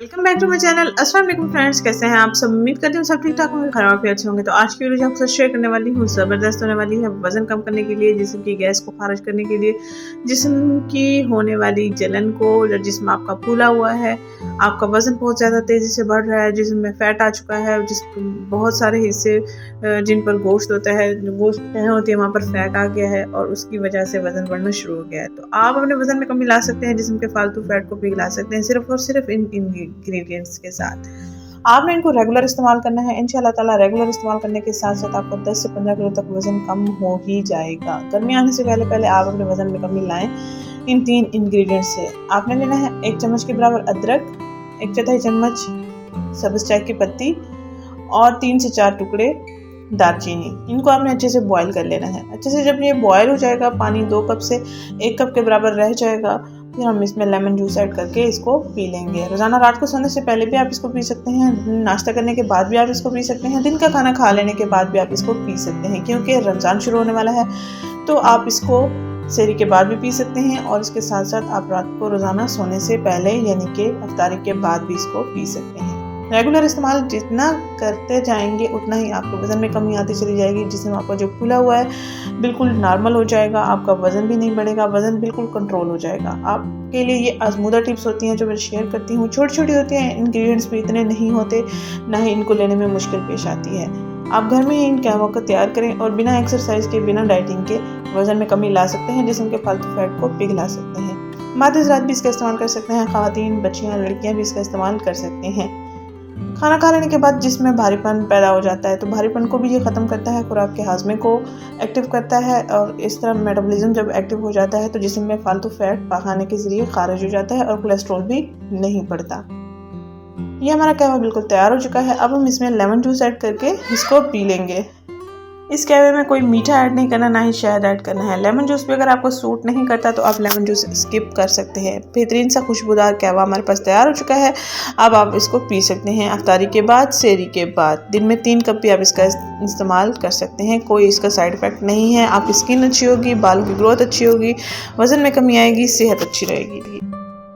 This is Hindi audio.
Welcome back to my channel. अस्सलाम वालेकुम फ्रेंड्स, कैसे हैं आप सब? उम्मीद करती हूँ सब ठीक ठाक होंगे, खराब भी अच्छे होंगे। तो आज की वीडियो आपके साथ शेयर करने वाली हूँ, ज़बरदस्त होने वाली है। वज़न कम करने के लिए, जिस्म की गैस को खारिज करने के लिए, जिस्म की होने वाली जलन को, या जिस्म आपका फूला हुआ है, आपका वज़न बहुत ज़्यादा तेज़ी से बढ़ रहा है, जिस्म में फ़ैट आ चुका है, बहुत सारे हिस्से जिन पर गोश्त होता है, गोश्त नहीं होती है, वहाँ पर फ़ैट आ गया है और उसकी वजह से वज़न बढ़ना शुरू हो गया है। तो आप अपने वज़न में कमी ला सकते हैं, जिस्म के फालतू फ़ैट को पिघला सकते हैं, सिर्फ़ और सिर्फ इन इंग्रेडिएंट्स के साथ। आपने इनको रेगुलर इस्तेमाल करना है। इंशाल्लाह ताला रेगुलर इस्तेमाल करने के साथ-साथ आपका 10 से 15 किलो तक वज़न कम हो ही जाएगा। गर्मी आने से पहले-पहले आप अपने वज़न में कमी लाएँ इन 3 इंग्रेडिएंट्स से। आपने लेना है 1 चम्मच के बराबर अदरक, 1/4 चम्मच सब्ज़ चाय की पत्ती और 3 से 4 टुकड़े दालचीनी। इनको आपने अच्छे से बॉयल कर लेना है। अच्छे से जब ये बॉयल हो जाएगा, पानी 2 कप से 1 कप के बराबर रह जाएगा, फिर हम इसमें लेमन जूस ऐड करके इसको पी लेंगे। रोज़ाना रात को सोने से पहले भी आप इसको पी सकते हैं, नाश्ता करने के बाद भी आप इसको पी सकते हैं, दिन का खाना खा लेने के बाद भी आप इसको पी सकते हैं। क्योंकि रमज़ान शुरू होने वाला है, तो आप इसको सहरी के बाद भी पी सकते हैं और इसके साथ-साथ आप रात को रोज़ाना सोने से पहले यानी कि इफ्तारी के बाद भी इसको पी सकते हैं। रेगुलर इस्तेमाल जितना करते जाएंगे उतना ही आपके वज़न में कमी आती चली जाएगी। जिसमें आपका जो फूला हुआ है बिल्कुल नॉर्मल हो जाएगा, आपका वज़न भी नहीं बढ़ेगा, वज़न बिल्कुल कंट्रोल हो जाएगा। आपके लिए ये आज़मूदा टिप्स होती हैं जो मैं शेयर करती हूँ। छोटी-छोटी होती हैं, इंग्रेडिएंट्स भी इतने नहीं होते, ना ही इनको लेने में मुश्किल पेश आती है। आप घर में ही इन कहवों को तैयार करें और बिना एक्सरसाइज के, बिना डाइटिंग के वज़न में कमी ला सकते हैं, जिस्म के फालतू फैट को पिघला सकते हैं। मर्द हज़रात भी इसका इस्तेमाल कर सकते हैं, ख़वातीन, बच्चियाँ, लड़कियाँ भी इसका इस्तेमाल कर सकते हैं। खाना खा लेने के बाद जिसमें भारीपन पैदा हो जाता है, तो भारीपन को भी ये ख़त्म करता है, खुराक के हाजमे को एक्टिव करता है और इस तरह मेटाबॉलिज्म जब एक्टिव हो जाता है तो जिस्म में फालतू फैट पकाने के ज़रिए खारिज हो जाता है और कोलेस्ट्रॉल भी नहीं बढ़ता। ये हमारा कहवा बिल्कुल तैयार हो चुका है। अब हम इसमें लेमन जूस ऐड करके इसको पी लेंगे। इस कहवे में कोई मीठा ऐड नहीं करना, ना ही शहद ऐड करना है। लेमन जूस भी अगर आपको सूट नहीं करता तो आप लेमन जूस स्किप कर सकते हैं। बेहतरीन सा खुशबूदार कहवा हमारे पास तैयार हो चुका है। अब आप इसको पी सकते हैं इफ्तारी के बाद, सहरी के बाद। दिन में 3 कप भी आप इसका इस्तेमाल कर सकते हैं। कोई इसका साइड इफ़ेक्ट नहीं है। आपकी स्किन अच्छी होगी, बालों की ग्रोथ अच्छी होगी, वज़न में कमी आएगी, सेहत अच्छी रहेगी।